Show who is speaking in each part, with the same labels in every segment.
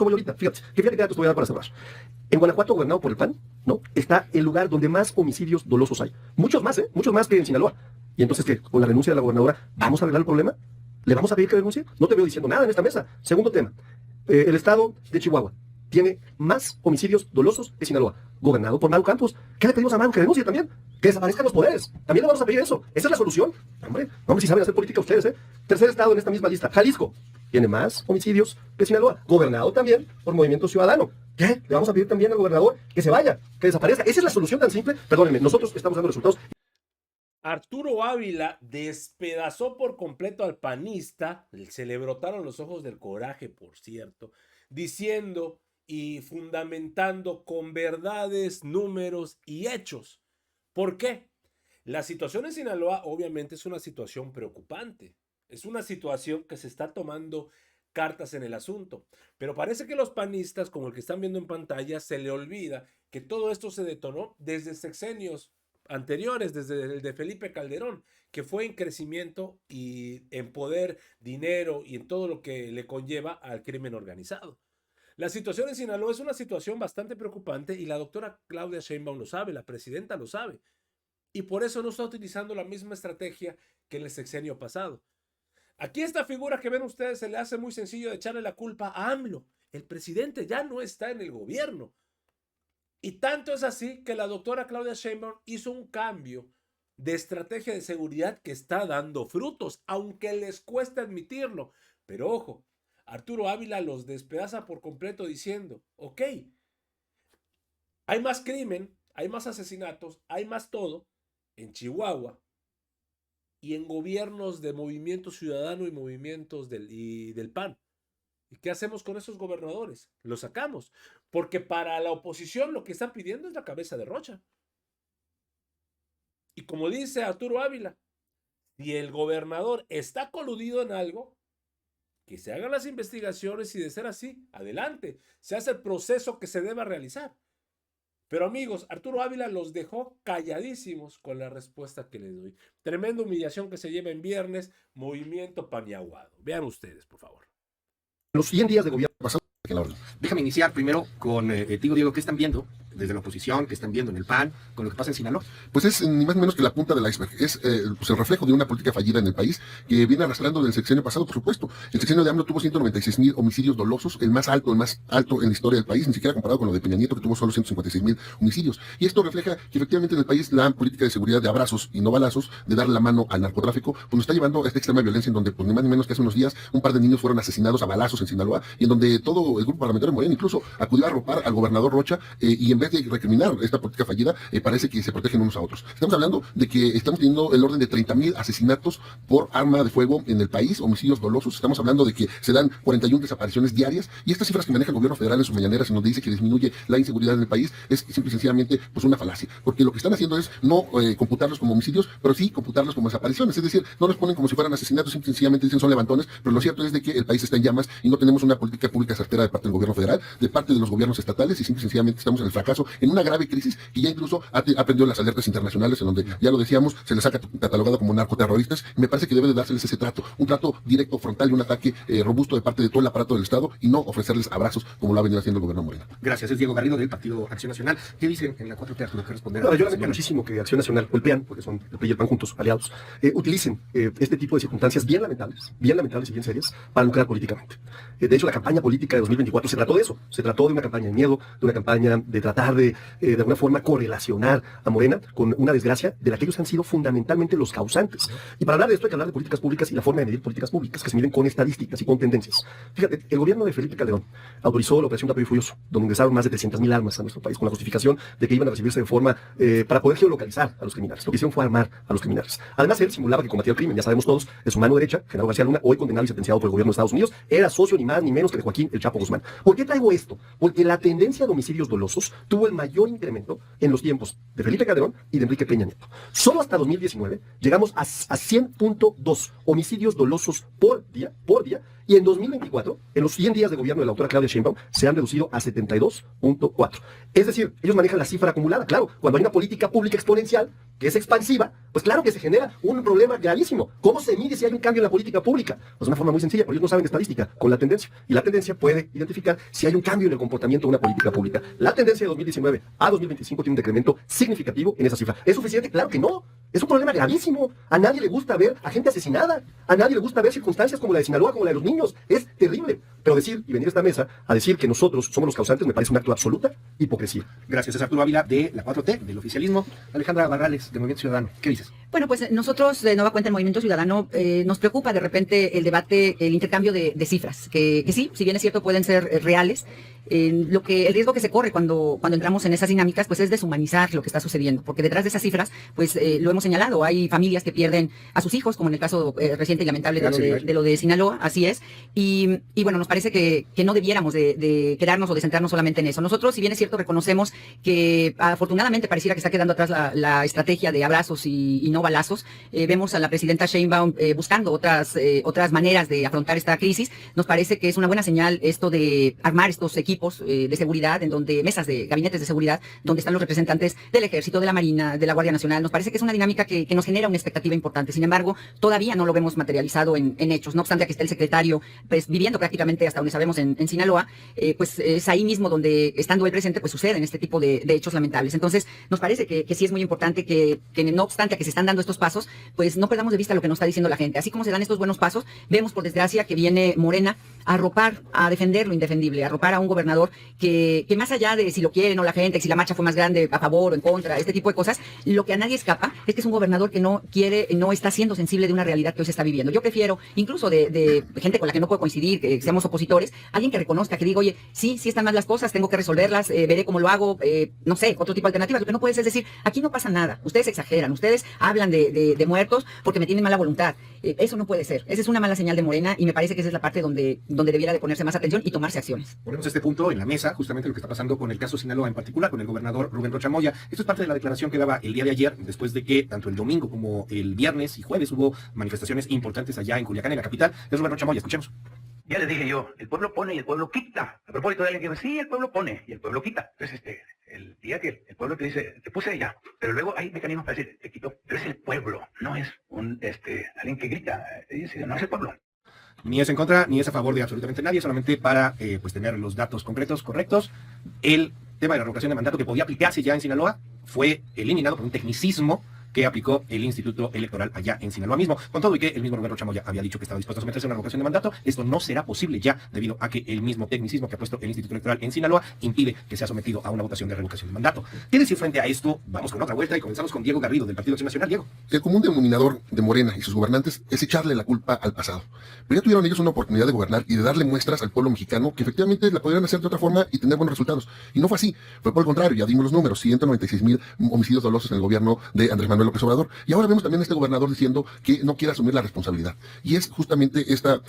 Speaker 1: voy ahorita, fíjate que datos te voy a dar para cerrar. En Guanajuato, gobernado por el PAN, ¿no? Está el lugar donde más homicidios dolosos hay. Muchos más, ¿eh? Muchos más que en Sinaloa. Y entonces, ¿qué? Con la renuncia de la gobernadora, ¿vamos a arreglar el problema? ¿Le vamos a pedir que renuncie? No te veo diciendo nada en esta mesa. Segundo tema, el estado de Chihuahua tiene más homicidios dolosos que Sinaloa, gobernado por Maru Campos. ¿Qué le pedimos a Maru? Que renuncie también, que desaparezcan los poderes. También le vamos a pedir eso. Esa es la solución. Hombre, si saben hacer política ustedes, ¿eh? Tercer estado en esta misma lista, Jalisco, tiene más homicidios que Sinaloa, gobernado también por Movimiento Ciudadano. ¿Qué? Le vamos a pedir también al gobernador que se vaya, que desaparezca. Esa es la solución tan simple. Perdónenme, nosotros estamos dando resultados.
Speaker 2: Arturo Ávila despedazó por completo al panista, se le brotaron los ojos del coraje, por cierto, diciendo y fundamentando con verdades, números y hechos. ¿Por qué? La situación en Sinaloa obviamente es una situación preocupante. Es una situación que se está tomando cartas en el asunto. Pero parece que los panistas, como el que están viendo en pantalla, se le olvida que todo esto se detonó desde sexenios anteriores, desde el de Felipe Calderón, que fue en crecimiento y en poder, dinero y en todo lo que le conlleva al crimen organizado. La situación en Sinaloa es una situación bastante preocupante y la doctora Claudia Sheinbaum lo sabe, la presidenta lo sabe. Y por eso no está utilizando la misma estrategia que en el sexenio pasado. Aquí esta figura que ven ustedes se le hace muy sencillo de echarle la culpa a AMLO. El presidente ya no está en el gobierno. Y tanto es así que la doctora Claudia Sheinbaum hizo un cambio de estrategia de seguridad que está dando frutos, aunque les cuesta admitirlo. Pero ojo, Arturo Ávila los despedaza por completo diciendo, ok, hay más crimen, hay más asesinatos, hay más todo en Chihuahua y en gobiernos de Movimiento Ciudadano y movimientos del PAN. ¿Y qué hacemos con esos gobernadores? Los sacamos. Porque para la oposición lo que están pidiendo es la cabeza de Rocha. Y como dice Arturo Ávila, si el gobernador está coludido en algo, que se hagan las investigaciones y de ser así, adelante. Se hace el proceso que se deba realizar. Pero amigos, Arturo Ávila los dejó calladísimos con la respuesta que les doy. Tremenda humillación que se lleva en viernes, movimiento paniaguado. Vean ustedes, por favor.
Speaker 1: Los 100 días de gobierno pasado.
Speaker 3: Déjame iniciar primero con Diego, ¿qué están viendo desde la oposición, qué están viendo en el PAN, con lo que pasa en Sinaloa?
Speaker 4: Pues es ni más ni menos que la punta del iceberg. Es pues el reflejo de una política fallida en el país que viene arrastrando del sexenio pasado, por supuesto. El sexenio de AMLO tuvo 196,000 homicidios dolosos, el más alto en la historia del país, ni siquiera comparado con lo de Peña Nieto, que tuvo solo 156,000 homicidios. Y esto refleja que efectivamente en el país la política de seguridad de abrazos y no balazos, de darle la mano al narcotráfico, pues nos está llevando a esta extrema violencia en donde, pues ni más ni menos que hace unos días, un par de niños fueron asesinados a balazos en Sinaloa, y en donde todo el grupo parlamentario Morena incluso acudió a arropar al gobernador Rocha, y en vez de recriminar esta política fallida, parece que se protegen unos a otros. Estamos hablando de que estamos teniendo el orden de 30,000 asesinatos por arma de fuego en el país, homicidios dolosos. Estamos hablando de que se dan 41 desapariciones diarias, y estas cifras que maneja el gobierno federal en sus mañaneras, en donde dice que disminuye la inseguridad en el país, es simple y sencillamente pues una falacia, porque lo que están haciendo es no computarlos como homicidios, pero sí computarlos como desapariciones. Es decir, no los ponen como si fueran asesinatos, simple y sencillamente dicen son levantones, pero lo cierto es de que el país está en llamas y no tenemos una política pública certera de parte del gobierno federal, de parte de los gobiernos estatales, y simple y sencillamente estamos en el fracaso, en una grave crisis que ya incluso ha prendido las alertas internacionales, en donde, ya lo decíamos, se les ha catalogado como narcoterroristas. Y me parece que debe de dárseles ese trato, un trato directo, frontal, y un ataque robusto de parte de todo el aparato del Estado, y no ofrecerles abrazos como lo ha venido haciendo el gobierno Morena.
Speaker 3: Gracias, es Diego Garrido del Partido Acción Nacional. ¿Qué dicen en la 4T, Arturo, que responder?
Speaker 1: Yo lamento muchísimo que Acción Nacional, o el PRIAN, porque son el PRI y el PAN juntos, aliados, utilicen este tipo de circunstancias bien lamentables y bien serias para lucrar políticamente. De hecho, la campaña política de 2024 se trató de eso, se trató de una campaña de miedo, de una campaña de tratar de alguna forma correlacionar a Morena con una desgracia de la que ellos han sido fundamentalmente los causantes. Y para hablar de esto hay que hablar de políticas públicas y la forma de medir políticas públicas, que se miden con estadísticas y con tendencias. Fíjate, el gobierno de Felipe Calderón autorizó la operación Tapo y Furioso, donde ingresaron más de 300,000 armas a nuestro país, con la justificación de que iban a recibirse de forma para poder geolocalizar a los criminales. Lo que hicieron fue armar a los criminales. Además, él simulaba que combatía el crimen, ya sabemos todos, de su mano derecha, Genaro García Luna, hoy condenado y sentenciado por el gobierno de Estados Unidos, era socio ni más ni menos que de Joaquín El Chapo Guzmán. ¿Por qué traigo esto? Porque la tendencia de homicidios dolosos tuvo el mayor incremento en los tiempos de Felipe Calderón y de Enrique Peña Nieto. Solo hasta 2019 llegamos a 100.2 homicidios dolosos por día, Y en 2024, en los 100 días de gobierno de la doctora Claudia Sheinbaum, se han reducido a 72.4. Es decir, ellos manejan la cifra acumulada. Claro, cuando hay una política pública exponencial, que es expansiva, pues claro que se genera un problema gravísimo. ¿Cómo se mide si hay un cambio en la política pública? Pues de una forma muy sencilla, porque ellos no saben de estadística, con la tendencia. Y la tendencia puede identificar si hay un cambio en el comportamiento de una política pública. La tendencia de 2019 a 2025 tiene un decremento significativo en esa cifra. ¿Es suficiente? Claro que no. Es un problema gravísimo. A nadie le gusta ver a gente asesinada. A nadie le gusta ver circunstancias como la de Sinaloa, como la de los niños. Es terrible. Pero decir y venir a esta mesa a decir que nosotros somos los causantes me parece un acto de absoluta hipocresía.
Speaker 3: Gracias, es Arturo Ávila de la 4T, del oficialismo. Alejandra Barrales, de Movimiento Ciudadano. ¿Qué dices?
Speaker 5: Bueno, pues nosotros, de nueva cuenta, el Movimiento Ciudadano, nos preocupa de repente el debate, el intercambio de cifras, que sí, si bien es cierto, pueden ser reales. El riesgo que se corre cuando entramos en esas dinámicas, pues es deshumanizar lo que está sucediendo, porque detrás de esas cifras, pues lo hemos señalado, hay familias que pierden a sus hijos, como en el caso reciente y lamentable de lo de Sinaloa, así es, y bueno, nos parece que no debiéramos de quedarnos o de centrarnos solamente en eso. Nosotros, si bien es cierto, reconocemos que afortunadamente pareciera que está quedando atrás la estrategia de abrazos y no balazos. Vemos a la presidenta Sheinbaum buscando otras maneras de afrontar esta crisis. Nos parece que es una buena señal esto de armar estos equipos de seguridad, en donde mesas de gabinetes de seguridad, donde están los representantes del Ejército, de la Marina, de la Guardia Nacional. Nos parece que es una dinámica que nos genera una expectativa importante. Sin embargo, todavía no lo vemos materializado en hechos. No obstante, aquí está el secretario, pues viviendo prácticamente hasta donde sabemos en Sinaloa, pues es ahí mismo donde, estando él presente, pues suceden este tipo de hechos lamentables. Entonces, nos parece que sí es muy importante que no obstante a que se están dando estos pasos, pues no perdamos de vista lo que nos está diciendo la gente. Así como se dan estos buenos pasos, vemos por desgracia que viene Morena a arropar, a defender lo indefendible, a arropar a un gobernador que más allá de si lo quiere o no la gente, si la marcha fue más grande a favor o en contra, este tipo de cosas, lo que a nadie escapa es que es un gobernador que no quiere, no está siendo sensible de una realidad que hoy se está viviendo. Yo prefiero, incluso de gente con la que no puedo coincidir, que seamos opositores, alguien que reconozca, que diga, oye, sí están mal las cosas, tengo que resolverlas, veré cómo lo hago, no sé, otro tipo de alternativas. Lo que no puedes es decir, aquí no pasa nada, ustedes exageran, ustedes hablan de muertos porque me tienen mala voluntad. Eso no puede ser. Esa es una mala señal de Morena y me parece que esa es la parte donde debiera de ponerse más atención y tomarse acciones.
Speaker 3: Ponemos este punto en la mesa, justamente lo que está pasando con el caso Sinaloa en particular, con el gobernador Rubén Rocha Moya. Esto es parte de la declaración que daba el día de ayer, después de que tanto el domingo como el viernes y jueves hubo manifestaciones importantes allá en Culiacán, en la capital. Es Rubén Rocha Moya, escuchemos.
Speaker 6: Ya les dije yo, el pueblo pone y el pueblo quita. A propósito de alguien que dice, sí, el pueblo pone y el pueblo quita. Entonces, el día que el pueblo te dice, te puse allá, pero luego hay mecanismos para decir, te quito. Pero es el pueblo, no es alguien que grita, no es el pueblo.
Speaker 3: Ni es en contra, ni es a favor de absolutamente nadie, solamente para pues tener los datos concretos, correctos. El tema de la revocación de mandato que podía aplicarse ya en Sinaloa fue eliminado por un tecnicismo que aplicó el Instituto Electoral allá en Sinaloa mismo. Con todo y que el mismo Rubén Rocha Moya había dicho que estaba dispuesto a someterse a una revocación de mandato, esto no será posible ya debido a que el mismo tecnicismo que ha puesto el Instituto Electoral en Sinaloa impide que sea sometido a una votación de revocación de mandato. ¿Qué decir frente a esto? Vamos con otra vuelta y comenzamos con Diego Garrido del Partido Acción Nacional. Diego.
Speaker 4: El común denominador de Morena y sus gobernantes es echarle la culpa al pasado. Pero ya tuvieron ellos una oportunidad de gobernar y de darle muestras al pueblo mexicano que efectivamente la podrían hacer de otra forma y tener buenos resultados. Y no fue así. Fue por el contrario. Ya dimos los números. 196,000 homicidios dolosos en el gobierno de Andrés Manuel López Obrador. Y ahora vemos también a este gobernador diciendo que no quiere asumir la responsabilidad. Y es justamente esta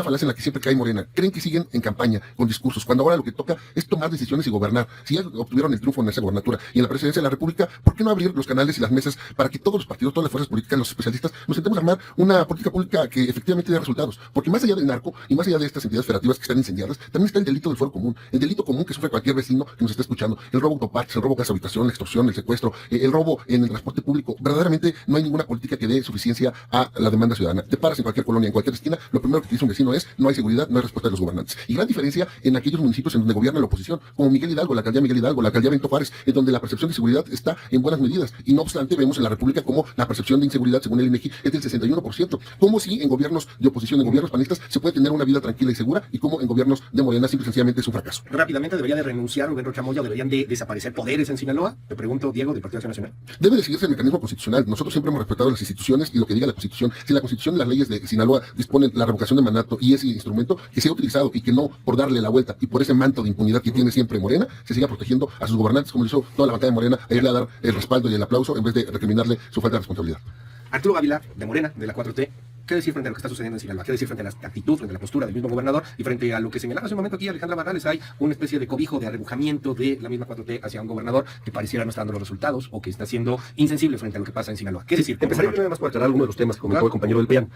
Speaker 4: falacia en la que siempre cae Morena. Creen que siguen en campaña con discursos, cuando ahora lo que toca es tomar decisiones y gobernar. Si ya obtuvieron el triunfo en esa gobernatura y en la presidencia de la República, ¿por qué no abrir los canales y las mesas para que todos los partidos, todas las fuerzas políticas, los especialistas, nos sentemos a armar una política pública que efectivamente dé resultados? Porque más allá del narco y más allá de estas entidades federativas que están incendiadas, también está el delito del fuero común. El delito común que sufre cualquier vecino que nos esté escuchando. El robo autopartes, el robo casa habitación, la extorsión, el secuestro, el robo en el transporte público. Verdaderamente no hay ninguna política que dé suficiencia a la demanda ciudadana. Te paras en cualquier colonia, en cualquier esquina, lo primero que te dice un vecino es no hay seguridad, no hay respuesta de los gobernantes. Y gran diferencia en aquellos municipios en donde gobierna la oposición, como Miguel Hidalgo, la alcaldía Miguel Hidalgo, la alcaldía Benito Juárez, en donde la percepción de seguridad está en buenas medidas. Y no obstante, vemos en la República como la percepción de inseguridad, según el INEGI, es del 61%. Como si en gobiernos de oposición, en gobiernos panistas, se puede tener una vida tranquila y segura, y como en gobiernos de Morena simple y sencillamente es un fracaso.
Speaker 3: Rápidamente, ¿debería de renunciar Rubén Rocha Moya? ¿Deberían de desaparecer poderes en Sinaloa? Te pregunto, Diego, del Partido Acción Nacional.
Speaker 4: Debe decidirse el mecanismo constitucional. Nosotros siempre hemos respetado las instituciones y lo que diga la Constitución. Si la Constitución y las leyes de Sinaloa disponen la revocación de mandato y ese instrumento que sea utilizado y que no por darle la vuelta y por ese manto de impunidad que tiene siempre Morena, se siga protegiendo a sus gobernantes, como lo hizo toda la bancada de Morena, a irle a dar el respaldo y el aplauso en vez de recriminarle su falta de responsabilidad.
Speaker 3: Arturo Ávila, de Morena, de la 4T. ¿Qué decir frente a lo que está sucediendo en Sinaloa? ¿Qué decir frente a la actitud, frente a la postura del mismo gobernador y frente a lo que señalaba hace un momento aquí Alejandra Barrales? Hay una especie de cobijo, de arrebujamiento de la misma 4T hacia un gobernador que pareciera no estar dando los resultados o que está siendo insensible frente a lo que pasa en Sinaloa. ¿Qué decir?
Speaker 1: Empezaré primero más por aclarar algunos de los temas que comentó el compañero del PEAN.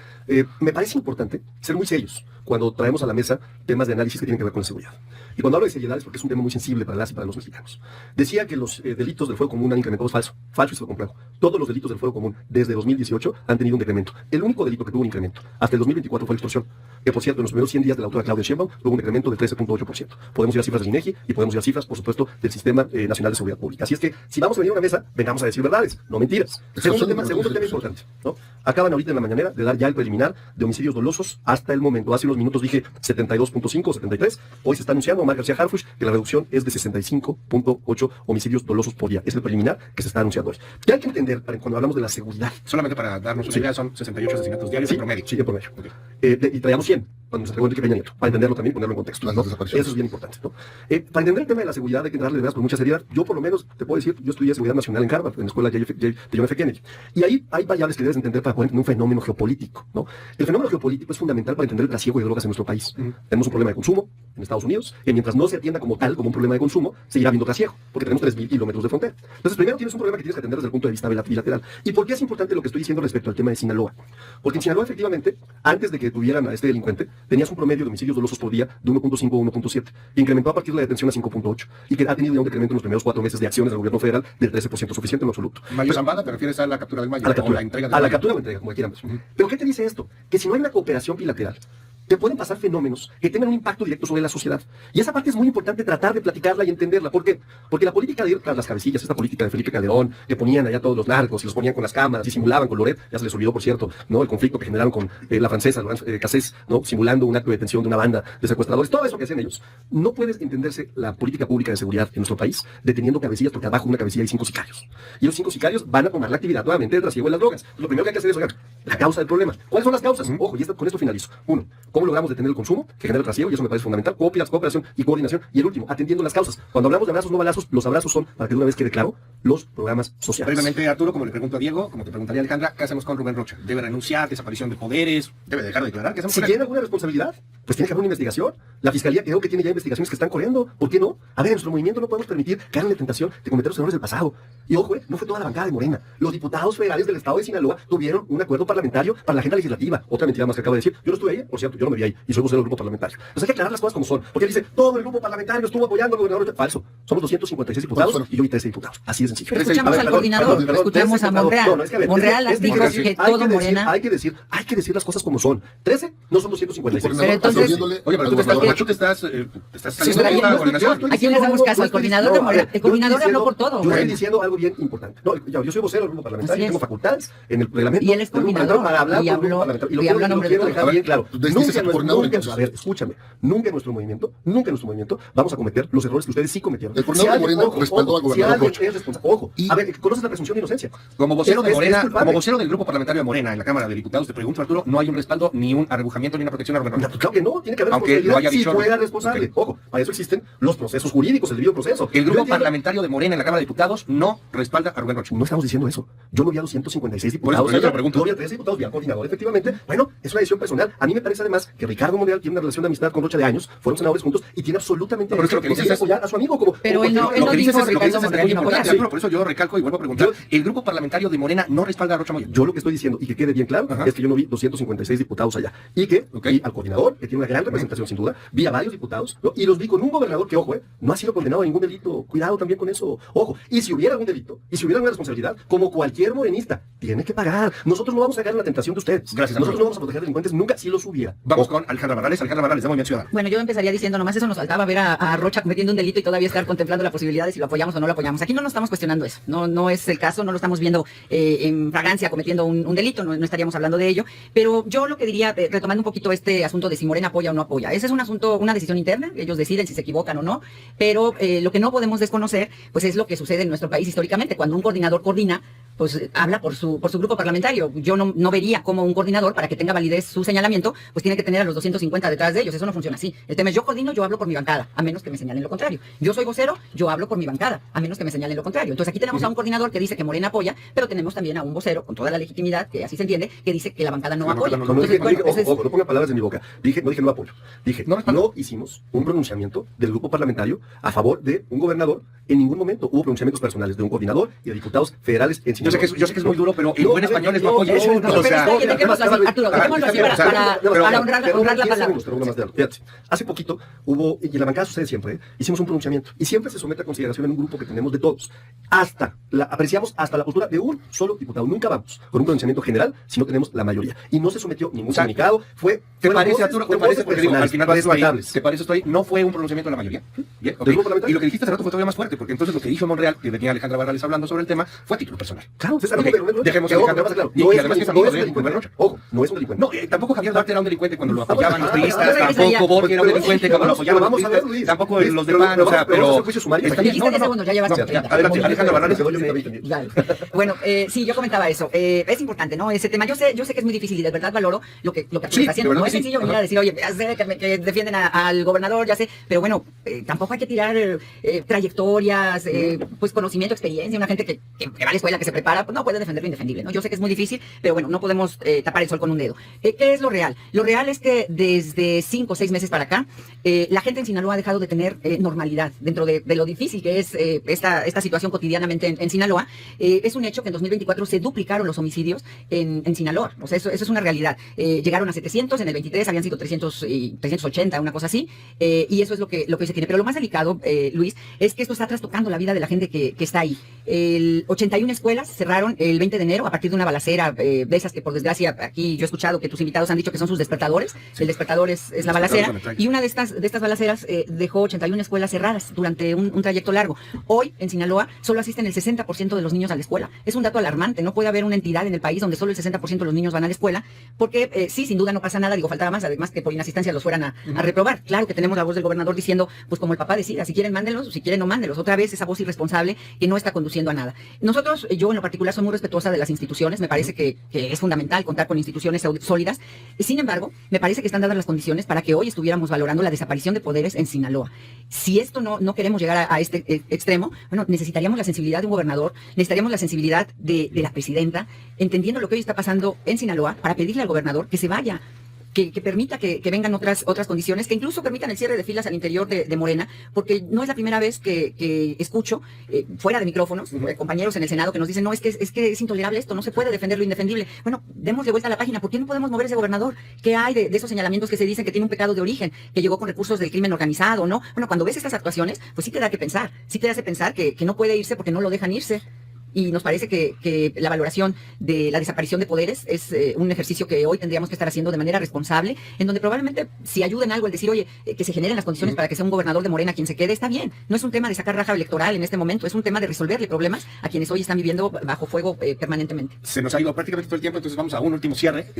Speaker 1: Me parece importante ser muy serios cuando traemos a la mesa temas de análisis que tienen que ver con la seguridad. Y cuando hablo de seriedad es porque es un tema muy sensible para las y para los mexicanos. Decía que los delitos del fuero común han incrementado, es falso. Falso y se lo compruebo. Todos los delitos del fuero común desde 2018 han tenido un decremento. El único delito que tuvo un incremento hasta el 2024 fue la extorsión, que por cierto en los primeros 100 días de la autora Claudia Sheinbaum tuvo un decremento del 13.8%. Podemos ir a cifras del INEGI y podemos ir a cifras, por supuesto, del Sistema Nacional de Seguridad Pública. Así es que si vamos a venir a una mesa, vengamos a decir verdades, no mentiras. Segundo tema importante, ¿no? Acaban ahorita en la mañanera de dar ya el preliminar de homicidios dolosos hasta el momento. Hace unos minutos dije 72.5 o 73. Hoy se está anunciando, Omar García Harfuch, que la reducción es de 65.8 homicidios dolosos por día. Es el preliminar que se está anunciando hoy. ¿Qué hay que entender cuando hablamos de la seguridad?
Speaker 3: Solamente para darnos una idea, son 68 asesinatos diarios en promedio.
Speaker 1: Sí, en promedio. Okay. Y traíamos 100 cuando nos entregó Enrique Peña Nieto, para entenderlo también y ponerlo en contexto, ¿no? Eso es bien importante, ¿no? Para entender el tema de la seguridad hay que darle de veras con mucha seriedad. Yo por lo menos te puedo decir, yo estudié seguridad nacional en Harvard, en la escuela de John F. Kennedy. Y ahí hay variables que debes entender para poder entender un fenómeno geopolítico, ¿no? El fenómeno geopolítico es fundamental para entender el trasiego de drogas en nuestro país. Tenemos un problema de consumo en Estados Unidos, y mientras no se atienda como tal, como un problema de consumo, seguirá habiendo trasiego, porque tenemos 3.000 kilómetros de frontera. Entonces, primero tienes un problema que tienes que atender desde el punto de vista bilateral. ¿Y por qué es importante lo que estoy diciendo respecto al tema de Sinaloa? Porque en Sinaloa, efectivamente, antes de que tuvieran a este delincuente, tenías un promedio de homicidios dolosos por día de 1.5 a 1.7, que incrementó a partir de la detención a 5.8, y que ha tenido ya un decremento en los primeros 4 meses de acciones del gobierno federal del 13%, suficiente en absoluto.
Speaker 3: Mayo Zambada, ¿te refieres a la captura del Mayo?
Speaker 1: A la captura,
Speaker 3: o la entrega del
Speaker 1: a la
Speaker 3: Mayo?
Speaker 1: captura o entrega, como quieran. Pero ¿qué te dice esto? Que si no hay una cooperación bilateral, te pueden pasar fenómenos que tengan un impacto directo sobre la sociedad. Y esa parte es muy importante tratar de platicarla y entenderla. ¿Por qué? Porque la política de ir tras las cabecillas, esta política de Felipe Calderón, que ponían allá todos los narcos y los ponían con las cámaras y simulaban con Loret, ya se les olvidó, por cierto, ¿no? El conflicto que generaron con la francesa, Cassés, ¿no? Simulando un acto de detención de una banda de secuestradores, todo eso que hacen ellos. No puedes entenderse la política pública de seguridad en nuestro país deteniendo cabecillas, porque abajo de una cabecilla hay 5 sicarios. Y los 5 sicarios van a tomar la actividad nuevamente del trasiego de las drogas. Lo primero que hay que hacer es, oigan, la causa del problema. ¿Cuáles son las causas? Ojo, y con esto finalizo. 1. ¿Cómo logramos detener el consumo que genera el trasiego? Y eso me parece fundamental. Cooperación y coordinación. Y el último, atendiendo las causas. Cuando hablamos de abrazos, no balazos, los abrazos son, para que de una vez quede claro, los programas sociales.
Speaker 3: Brevemente, Arturo, como le pregunto a Diego, como te preguntaría Alejandra, ¿qué hacemos con Rubén Rocha? ¿Debe renunciar? ¿Desaparición de poderes? ¿Debe dejar de declarar? ¿Qué hacemos
Speaker 1: Si
Speaker 3: con él?
Speaker 1: tiene alguna responsabilidad, pues tiene que haber una investigación. La Fiscalía creo que tiene ya investigaciones que están corriendo. ¿Por qué no? A ver, en nuestro movimiento no podemos permitir caer en la tentación de cometer los errores del pasado. Y ojo, no fue toda la bancada de Morena. Los diputados federales del estado de Sinaloa tuvieron un acuerdo parlamentario para la agenda legislativa. Otra mentira más que acabo de decir. Yo no estuve ahí, por cierto, yo no me vi ahí. Y soy vocero del grupo parlamentario. Entonces hay que aclarar las cosas como son. Porque él dice, todo el grupo parlamentario estuvo apoyando al gobernador. Falso. Somos 256 diputados y yo vi 13 diputados. Así de sencillo.
Speaker 5: Pero escuchamos al coordinador, escuchamos a Monreal. Monreal dijo que todo Morena.
Speaker 1: Hay que decir las cosas como son. 13 no son 256.
Speaker 5: Pero entonces,
Speaker 3: Oye, pero tú te estás saliendo de una coordinación.
Speaker 5: ¿a quién le hacemos caso? ¿Al coordinador de Morena? El coordinador habló por todo.
Speaker 1: Yo estoy diciendo algo bien importante. No, yo soy vocero del grupo parlamentario, tengo facultades en el reglamento.
Speaker 5: Y él es coordinador
Speaker 1: para hablar
Speaker 5: y
Speaker 1: por el grupo
Speaker 5: habló
Speaker 1: parlamentario.
Speaker 5: y habló a nombre de
Speaker 1: quiero dejar bien claro.
Speaker 4: Entonces,
Speaker 1: A ver, escúchame. Nunca en nuestro movimiento vamos a cometer los errores que ustedes sí cometieron.
Speaker 4: El coordinador de Morena respaldó al gobernador Rocha.
Speaker 1: Ojo, a ver, conoces la presunción de inocencia.
Speaker 3: Como vocero de Morena,
Speaker 1: culpable.
Speaker 3: como vocero del grupo parlamentario de Morena en la Cámara de Diputados, te pregunto, Arturo, no hay un respaldo, ni un arrebujamiento, ni una protección a Rubén Rocha.
Speaker 1: Claro que no, tiene que haber
Speaker 3: Aunque lo haya
Speaker 1: responsabilidad si
Speaker 3: dicho,
Speaker 1: fuera responsable.
Speaker 3: ok.
Speaker 1: Ojo, para eso existen los procesos jurídicos, el debido proceso.
Speaker 3: El
Speaker 1: Yo
Speaker 3: grupo
Speaker 1: entiendo-
Speaker 3: parlamentario de Morena en la Cámara de Diputados no respalda a Rubén Rocha.
Speaker 1: No estamos diciendo eso. Yo no vi a los 156
Speaker 3: Por eso
Speaker 1: diputados.
Speaker 3: yo te lo
Speaker 1: allá.
Speaker 3: pregunto.
Speaker 1: No vi a 13 diputados, vi al coordinador, efectivamente. Bueno, es una decisión personal. A mí me parece además que Ricardo Monreal tiene una relación de amistad con Rocha de años, fueron senadores juntos y tiene absolutamente
Speaker 3: No, pero es que lo que dices es-
Speaker 1: apoyar a su amigo como.
Speaker 5: Pero él no
Speaker 3: Lo que dices
Speaker 5: dijo
Speaker 3: es
Speaker 5: Ricardo
Speaker 3: muy
Speaker 5: Monreal que no
Speaker 3: importante,
Speaker 5: apoyara.
Speaker 3: Arturo, por eso yo recalco y vuelvo a preguntar. El grupo parlamentario de Morena no respalda a Rocha Moya.
Speaker 1: Yo lo que estoy diciendo, y que quede bien claro,
Speaker 3: Ajá.
Speaker 1: es que yo no vi 256 diputados allá. Y que
Speaker 3: Ok.
Speaker 1: vi al coordinador, que tiene una gran representación sin duda, vi a varios diputados, ¿no? Y los vi con un gobernador que, ojo, no ha sido condenado a ningún delito. Cuidado también con eso. Ojo, y si hubiera algún delito, y si hubiera alguna responsabilidad, como cualquier morenista, tiene que pagar. Nosotros no vamos a caer en la tentación de ustedes.
Speaker 3: Gracias,
Speaker 1: Nosotros
Speaker 3: Arturo.
Speaker 1: no vamos a proteger delincuentes nunca si los hubiera.
Speaker 3: Vamos
Speaker 1: Ojo.
Speaker 3: con Alejandra Barrales de Movimiento Ciudadano.
Speaker 5: Bueno, yo empezaría diciendo, nomás eso nos faltaba ver a Rocha cometiendo un delito y todavía estar contemplando la posibilidad de si lo apoyamos o no lo apoyamos. Aquí no nos estamos cuestionando eso, no es el caso, no lo estamos viendo en fragancia cometiendo un delito, no estaríamos hablando de ello. Pero yo lo que diría, retomando un poquito este asunto de si Morena apoya o no apoya, ese es un asunto, una decisión interna, ellos deciden si se equivocan o no, pero lo que no podemos desconocer, pues es lo que sucede en nuestro país históricamente, cuando un coordinador coordina pues habla por su grupo parlamentario. Yo no vería cómo un coordinador, para que tenga validez su señalamiento, pues tiene que tener a los 250 detrás de ellos. Eso no funciona así. El tema es yo coordino, yo hablo por mi bancada, a menos que me señalen lo contrario. Yo soy vocero, yo hablo por mi bancada, a menos que me señalen lo contrario. Entonces aquí tenemos a un coordinador que dice que Morena apoya, pero tenemos también a un vocero, con toda la legitimidad, que así se entiende, que dice que la bancada no apoya.
Speaker 1: No
Speaker 5: Entonces,
Speaker 1: dije,
Speaker 5: bueno, ese es-
Speaker 1: no ponga palabras en mi boca. No dije no apoyo. Dije, no hicimos un pronunciamiento del grupo parlamentario a favor de un gobernador. En ningún momento hubo pronunciamientos personales de un coordinador y de diputados federales en
Speaker 3: Yo sé que es muy duro, pero en buen español es no apoya.
Speaker 5: Pero está bien, dejémoslo así, Arturo, dejémoslo así para honrar la palabra.
Speaker 1: Fíjate, hace poquito hubo, y en la bancada sucede siempre, hicimos un pronunciamiento y siempre se somete a consideración en un grupo que tenemos de todos. Apreciamos hasta la postura de un solo diputado. Nunca vamos con un pronunciamiento general si no tenemos la mayoría. Y no se sometió ningún comunicado.
Speaker 3: ¿Te parece, Arturo? ¿Te parece? Porque digo, al final de esto ahí,
Speaker 1: respetables.
Speaker 3: ¿te parece esto ahí? No fue un pronunciamiento de la mayoría. Bien, ok.
Speaker 1: ¿Del grupo parlamentario?
Speaker 3: Y lo que dijiste hace rato fue todavía más fuerte, porque entonces lo que dijo Monreal, que venía Alejandra Barrales hablando sobre el tema, fue a título personal.
Speaker 1: Claro, César,
Speaker 3: Ok, dejemos a Alejandra Barrales.
Speaker 1: no
Speaker 3: Y
Speaker 1: es
Speaker 3: además que es
Speaker 1: un
Speaker 3: amigo de
Speaker 1: delincuente.
Speaker 3: Rubén Rocha.
Speaker 1: Ojo, no es un delincuente.
Speaker 3: No, tampoco Javier Duarte era un delincuente cuando lo apoyaban los
Speaker 1: Ah,
Speaker 3: priistas,
Speaker 5: ah,
Speaker 3: tampoco Borges era un
Speaker 1: pero
Speaker 3: delincuente
Speaker 1: pero
Speaker 3: cuando lo
Speaker 1: vamos-
Speaker 3: apoyaban los
Speaker 1: vamos a ver,
Speaker 3: priistas,
Speaker 1: Luis.
Speaker 3: tampoco
Speaker 1: Luis,
Speaker 3: los
Speaker 1: pero
Speaker 3: demás, o sea,
Speaker 1: vamos a
Speaker 3: pero...
Speaker 1: hacer juicio sumario.
Speaker 3: está bien,
Speaker 5: Dijiste 10 segundos, ya llevas
Speaker 3: no,
Speaker 5: 30.
Speaker 3: adelante, Alejandra Barrales.
Speaker 5: Dale. Bueno, sí, yo comentaba eso. Es importante, ¿no? Ese tema. Yo sé que es muy difícil y de verdad valoro lo que Arturo
Speaker 3: Sí,
Speaker 5: está haciendo.
Speaker 3: de verdad
Speaker 5: No
Speaker 3: que
Speaker 5: es
Speaker 3: sí.
Speaker 5: sencillo venir a decir, oye, ya sé que defienden al gobernador, ya sé, pero bueno, tampoco hay que tirar trayectorias, pues conocimiento, experiencia. Una gente que va a la escuela, que se prepara, pues no puede defender lo indefendible, ¿no? Yo sé que es muy difícil, pero bueno, no podemos tapar el sol con un dedo. ¿Qué es lo real? Lo real es que desde 5 o 6 meses para acá, la gente en Sinaloa ha dejado de tener normalidad dentro de lo difícil que es esta situación cotidianamente en Sinaloa. Es un hecho que en 2024 se duplicaron los homicidios en Sinaloa. O sea, eso es una realidad. Llegaron a 700, en el 23 habían sido 380, una cosa así, y eso es lo que hoy se tiene. Pero lo más delicado, Luis, es que esto está trastocando la vida de la gente que está ahí. 81 escuelas cerraron el 20 de enero a partir de una balacera, de esas que por desgracia aquí yo he escuchado que tus invitados han dicho que son sus despertadores. El despertador es la balacera, y una de estas balaceras dejó 81 escuelas cerradas durante un trayecto largo. Hoy en Sinaloa solo asisten el 60% de los niños a la escuela. Es un dato alarmante. No puede haber una entidad en el país donde solo el 60% de los niños van a la escuela, porque sí, sin duda no pasa nada, digo, faltaba más, además que por inasistencia los fueran a reprobar. Claro que tenemos la voz del gobernador diciendo, pues como el papá decida, si quieren mándenlos, si quieren no mándenlos. Otra vez esa voz irresponsable que no está conduciendo a nada. Nosotros, yo en lo particular, soy muy respetuosa de las instituciones. Me parece que es fundamental contar con instituciones sólidas. Sin embargo, me parece que están dadas las condiciones para que hoy estuviéramos valorando la desaparición de poderes en Sinaloa. Si esto no queremos llegar a este extremo, bueno, necesitaríamos la sensibilidad de un gobernador, necesitaríamos la sensibilidad de la presidenta, entendiendo lo que hoy está pasando en Sinaloa, para pedirle al gobernador que se vaya, que permita que vengan otras condiciones, que incluso permitan el cierre de filas al interior de Morena, porque no es la primera vez que escucho fuera de micrófonos compañeros en el Senado que nos dicen, no, es que es intolerable esto, no se puede defender lo indefendible. Bueno, demos de vuelta a la página. ¿Por qué no podemos mover ese gobernador? ¿Qué hay de esos señalamientos que se dicen que tiene un pecado de origen, que llegó con recursos del crimen organizado, no? Bueno, cuando ves estas actuaciones, pues sí te da que pensar, sí te hace pensar que no puede irse porque no lo dejan irse. Y nos parece que la valoración de la desaparición de poderes es un ejercicio que hoy tendríamos que estar haciendo de manera responsable, en donde probablemente si ayuda en algo el decir, oye, que se generen las condiciones para que sea un gobernador de Morena quien se quede, está bien. No es un tema de sacar raja electoral en este momento, es un tema de resolverle problemas a quienes hoy están viviendo bajo fuego permanentemente.
Speaker 3: Se nos ha ido prácticamente todo el tiempo, entonces vamos a un último cierre.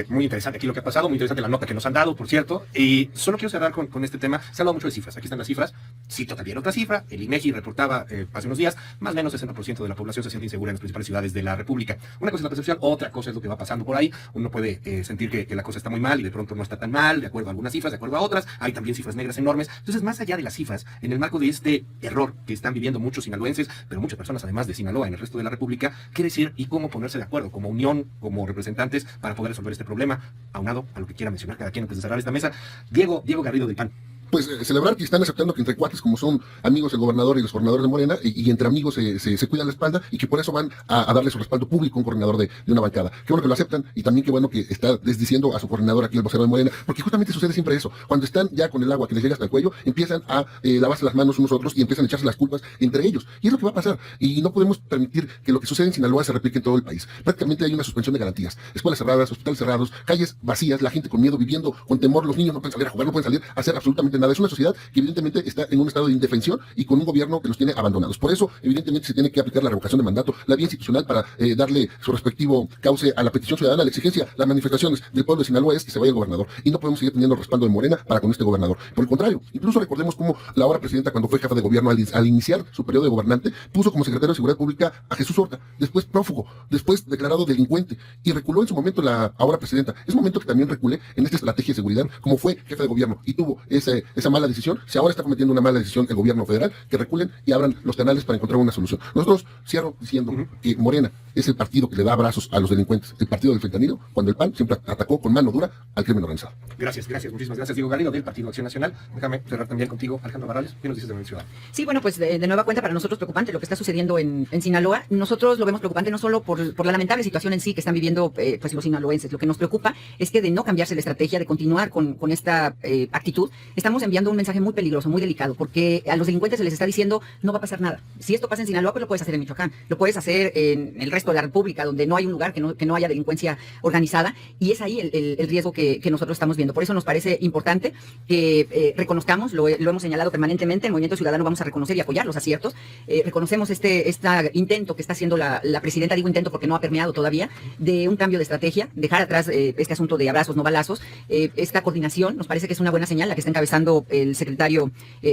Speaker 3: Muy interesante aquí lo que ha pasado, muy interesante la nota que nos han dado, por cierto. Y solo quiero cerrar con este tema. Se ha hablado mucho de cifras. Aquí están las cifras. Cito también otra cifra. El INEGI reportaba hace unos días, más o menos 60% de la población se siente insegura en las principales ciudades de la República. Una cosa es la percepción, otra cosa es lo que va pasando por ahí. Uno puede sentir que la cosa está muy mal y de pronto no está tan mal, de acuerdo a algunas cifras, de acuerdo a otras. Hay también cifras negras enormes. Entonces, más allá de las cifras, en el marco de este error que están viviendo muchos sinaloenses, pero muchas personas además de Sinaloa en el resto de la República, qué decir y cómo ponerse de acuerdo como unión, como representantes para poder resolver este problema, aunado a lo que quiera mencionar cada quien antes de cerrar esta mesa. Diego Garrido del PAN.
Speaker 4: Pues celebrar que están aceptando que entre cuates, como son amigos el gobernador y los gobernadores de Morena, y entre amigos se cuidan la espalda, y que por eso van a darle su respaldo público a un coordinador de una bancada. Qué bueno que lo aceptan, y también qué bueno que está desdiciendo a su coordinador aquí, el vocero de Morena, porque justamente sucede siempre eso. Cuando están ya con el agua que les llega hasta el cuello, empiezan a lavarse las manos unos a otros y empiezan a echarse las culpas entre ellos. Y es lo que va a pasar. Y no podemos permitir que lo que sucede en Sinaloa se replique en todo el país. Prácticamente hay una suspensión de garantías. Escuelas cerradas, hospitales cerrados, calles vacías, la gente con miedo, viviendo con temor, los niños no pueden salir a jugar, no pueden salir a hacer absolutamente absolutamente nada. Es una sociedad que evidentemente está en un estado de indefensión y con un gobierno que los tiene abandonados. Por eso, evidentemente, se tiene que aplicar la revocación de mandato, la vía institucional para darle su respectivo cauce a la petición ciudadana, a la exigencia, las manifestaciones del pueblo de Sinaloa es que se vaya el gobernador. Y no podemos seguir teniendo el respaldo de Morena para con este gobernador. Por el contrario, incluso recordemos cómo la ahora presidenta, cuando fue jefa de gobierno, al iniciar su periodo de gobernante, puso como secretario de Seguridad Pública a Jesús Horta, después prófugo, después declarado delincuente, y reculó en su momento la ahora presidenta. Es momento que también recule en esta estrategia de seguridad, como fue jefe de gobierno y tuvo esa mala decisión. Si ahora está cometiendo una mala decisión el gobierno federal, que reculen y abran los canales para encontrar una solución. Nosotros cierro diciendo que Morena es el partido que le da abrazos a los delincuentes, el partido del fentanilo, cuando el PAN siempre atacó con mano dura al crimen organizado.
Speaker 3: Gracias, muchísimas gracias, Diego Garrido, del Partido Acción Nacional. Déjame cerrar también contigo, Alejandro Barrales. ¿Qué nos dices de Movimiento Ciudadano?
Speaker 5: Sí, bueno, pues de nueva cuenta para nosotros preocupante lo que está sucediendo en Sinaloa. Nosotros lo vemos preocupante no solo por la lamentable situación en sí que están viviendo pues los sinaloenses. Lo que nos preocupa es que de no cambiarse la estrategia, de continuar con esta actitud, estamos enviando un mensaje muy peligroso, muy delicado, porque a los delincuentes se les está diciendo no va a pasar nada. Si esto pasa en Sinaloa, pues lo puedes hacer en Michoacán, lo puedes hacer en el resto de la República, donde no hay un lugar que no haya delincuencia organizada, y es ahí el riesgo que nosotros estamos viendo. Por eso nos parece importante que reconozcamos, lo hemos señalado permanentemente, el Movimiento Ciudadano vamos a reconocer y apoyar los aciertos. Reconocemos este intento que está haciendo la presidenta, digo intento porque no ha permeado todavía, de un cambio de estrategia, dejar atrás este asunto de abrazos, no balazos, esta coordinación, nos parece que es una buena señal la que está encabezando el secretario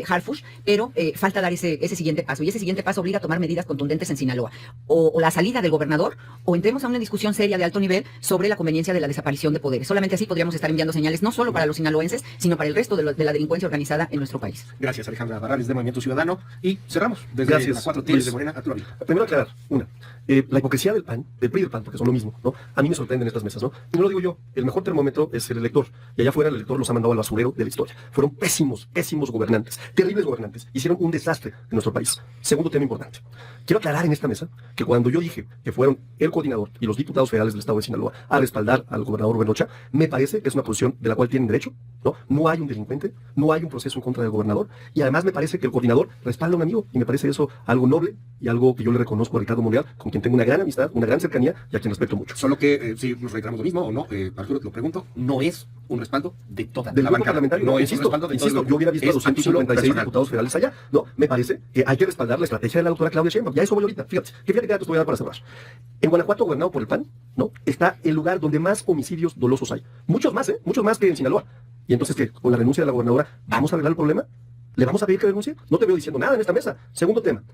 Speaker 5: Harfuch, pero falta dar ese siguiente paso, y ese siguiente paso obliga a tomar medidas contundentes en Sinaloa, o la salida del gobernador, o entremos a una discusión seria de alto nivel sobre la conveniencia de la desaparición de poderes. Solamente así podríamos estar enviando señales no solo para los sinaloenses, sino para el resto de la delincuencia organizada en nuestro país.
Speaker 3: Gracias, Alejandra Barrales, de Movimiento Ciudadano. Y cerramos desde
Speaker 1: Gracias.
Speaker 3: las 4
Speaker 1: Luis.
Speaker 3: de Morena, Arturo Ávila.
Speaker 1: Primero aclarar, la hipocresía del PAN, del PRI y del PAN, porque son lo mismo, ¿no? A mí me sorprenden estas mesas, ¿no? Y no lo digo yo, el mejor termómetro es el elector, y allá afuera el elector los ha mandado al basurero de la historia. Fueron pésimos gobernantes, terribles gobernantes, hicieron un desastre en nuestro país. Segundo tema importante. Quiero aclarar en esta mesa que cuando yo dije que fueron el coordinador y los diputados federales del estado de Sinaloa a respaldar al gobernador Rubén Rocha, me parece que es una posición de la cual tienen derecho, ¿no? No hay un delincuente, no hay un proceso en contra del gobernador, y además me parece que el coordinador respalda a un amigo, y me parece eso algo noble y algo que yo le reconozco a Ricardo Monreal, con quien tengo una gran amistad, una gran cercanía y a quien respeto mucho.
Speaker 3: Solo que, si nos reiteramos lo mismo o no, Arturo, te lo pregunto, no es un respaldo de toda
Speaker 1: Del
Speaker 3: la
Speaker 1: grupo
Speaker 3: bancada.
Speaker 1: parlamentario,
Speaker 3: No
Speaker 1: no,
Speaker 3: es un respaldo de todo el
Speaker 1: insisto,
Speaker 3: grupo.
Speaker 1: yo hubiera visto a
Speaker 3: Es
Speaker 1: 256
Speaker 3: personal.
Speaker 1: diputados federales allá. No, me parece que hay que respaldar la estrategia de la doctora Claudia Sheinbaum. Ya eso voy ahorita. Fíjate que datos voy a dar para cerrar. En Guanajuato, gobernado por el PAN, ¿no? Está el lugar donde más homicidios dolosos hay. Muchos más, muchos más que en Sinaloa. Y entonces, ¿qué? Con la renuncia de la gobernadora, ¿vamos a arreglar el problema? ¿Le vamos a pedir que renuncie? No te veo diciendo nada en esta mesa. Segundo tema,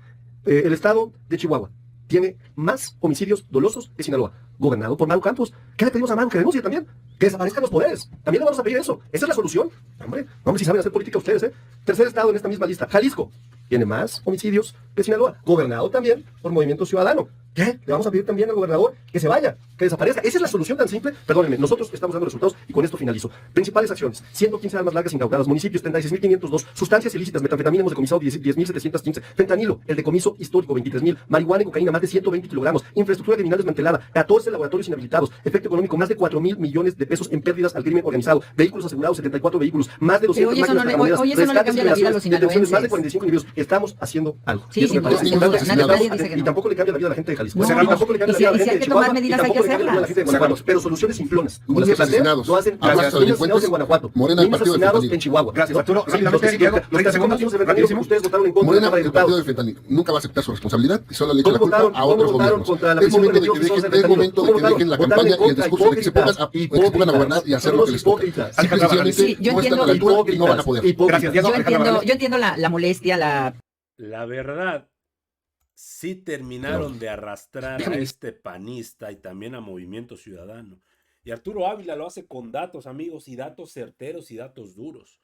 Speaker 1: el estado de Chihuahua tiene más homicidios dolosos que Sinaloa, gobernado por Maru Campos. ¿Qué le pedimos a Maru? Que renuncie también, que desaparezcan los poderes. También le vamos a pedir eso. Esa es la solución. Hombre, si saben hacer política ustedes, ¿eh? Tercer estado en esta misma lista, Jalisco, tiene más homicidios que Sinaloa, gobernado también por Movimiento Ciudadano. ¿Qué? Le vamos a pedir también al gobernador que se vaya, que desaparezca. Esa es la solución tan simple. Perdónenme, nosotros estamos dando resultados y con esto finalizo. Principales acciones: 115 armas largas incautadas, municipios 36.502, sustancias ilícitas, metanfetamina hemos decomisado 10.715, fentanilo, el decomiso histórico 23.000, marihuana y cocaína más de 120 kilogramos, infraestructura criminal desmantelada, 14 laboratorios inhabilitados, efecto económico más de 4.000 millones de pesos en pérdidas al crimen organizado, vehículos asegurados 74 vehículos, más de 200
Speaker 5: Pero
Speaker 1: máquinas carboneras,
Speaker 5: oye, eso no le cambia la vida a los
Speaker 1: detenciones, más de
Speaker 5: sinaloenses.
Speaker 1: 45 individuos. Estamos haciendo algo.
Speaker 5: Sí,
Speaker 1: Y eso me
Speaker 5: sin
Speaker 1: parece
Speaker 5: duda,
Speaker 1: importante.
Speaker 5: sin duda. Nadie dice que
Speaker 1: Y
Speaker 5: no.
Speaker 1: tampoco le cambia la vida a la gente de Jalisco.
Speaker 5: No,
Speaker 1: Y tampoco le cambia la vida a la
Speaker 5: y si
Speaker 1: gente
Speaker 5: hay
Speaker 1: de
Speaker 5: que tomar
Speaker 1: Chihuahua,
Speaker 5: medidas,
Speaker 1: y
Speaker 5: hay que
Speaker 1: tampoco le cambia la vida a la gente de
Speaker 5: hacerlas.
Speaker 1: Guanajuato. Pero soluciones simplonas. Como las que
Speaker 4: Niños
Speaker 1: plantean,
Speaker 4: asesinados,
Speaker 1: lo hacen
Speaker 4: abrazos a
Speaker 1: niños
Speaker 4: delincuentes,
Speaker 1: asesinados en Guanajuato,
Speaker 4: Morena, el
Speaker 1: niños
Speaker 4: partido del
Speaker 1: asesinados
Speaker 4: fentanilo.
Speaker 1: en Chihuahua.
Speaker 3: Gracias, Arturo. Rápidamente,
Speaker 1: Los
Speaker 3: Diego, 30
Speaker 1: que
Speaker 3: segundos,
Speaker 1: de fentanilo,
Speaker 3: rapidísimo.
Speaker 1: ustedes votaron en contra de la
Speaker 4: Morena,
Speaker 1: Cámara de
Speaker 4: el partido del
Speaker 1: Diputados.
Speaker 4: fentanilo, nunca va a aceptar su responsabilidad y solo le echa la
Speaker 1: ¿Cómo
Speaker 4: culpa
Speaker 1: votaron?
Speaker 4: a otros
Speaker 1: ¿Cómo votaron
Speaker 4: gobiernos.
Speaker 1: contra la
Speaker 4: Es
Speaker 1: prisión
Speaker 4: momento de que
Speaker 1: preventiva
Speaker 4: dejen,
Speaker 1: de
Speaker 4: es momento de que
Speaker 1: fentanilo?
Speaker 4: dejen la
Speaker 1: ¿Cómo
Speaker 4: campaña y el
Speaker 1: votaron?
Speaker 4: discurso de que se pongan a gobernar y hacer lo que les toca.
Speaker 1: Hipócritas.
Speaker 4: Sencillamente
Speaker 5: Sí, yo
Speaker 4: no están a la
Speaker 5: entiendo-
Speaker 4: altura y no van a poder.
Speaker 3: Gracias, Diego.
Speaker 5: Yo entiendo la molestia,
Speaker 2: La verdad, sí terminaron de arrastrar a este panista y también a Movimiento Ciudadano. Y Arturo Ávila lo hace con datos, amigos, y datos certeros y datos duros.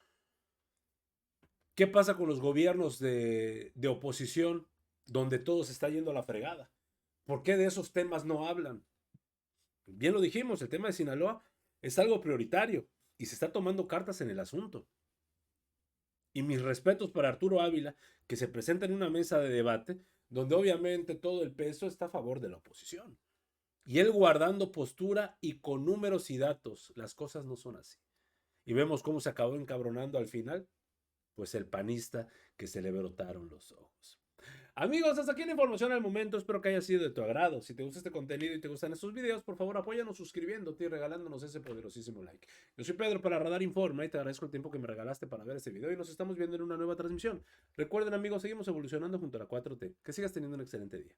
Speaker 2: ¿Qué pasa con los gobiernos de oposición donde todo se está yendo a la fregada? ¿Por qué de esos temas no hablan? Bien lo dijimos, el tema de Sinaloa es algo prioritario y se está tomando cartas en el asunto. Y mis respetos para Arturo Ávila, que se presenta en una mesa de debate donde obviamente todo el peso está a favor de la oposición. Y él guardando postura y con números y datos. Las cosas no son así. Y vemos cómo se acabó encabronando al final. Pues el panista que se le brotaron los ojos. Amigos, hasta aquí la información al momento. Espero que haya sido de tu agrado. Si te gusta este contenido y te gustan estos videos, por favor apóyanos suscribiéndote y regalándonos ese poderosísimo like. Yo soy Pedro para Radar Informa y te agradezco el tiempo que me regalaste para ver este video y nos estamos viendo en una nueva transmisión. Recuerden, amigos, seguimos evolucionando junto a la 4T. Que sigas teniendo un excelente día.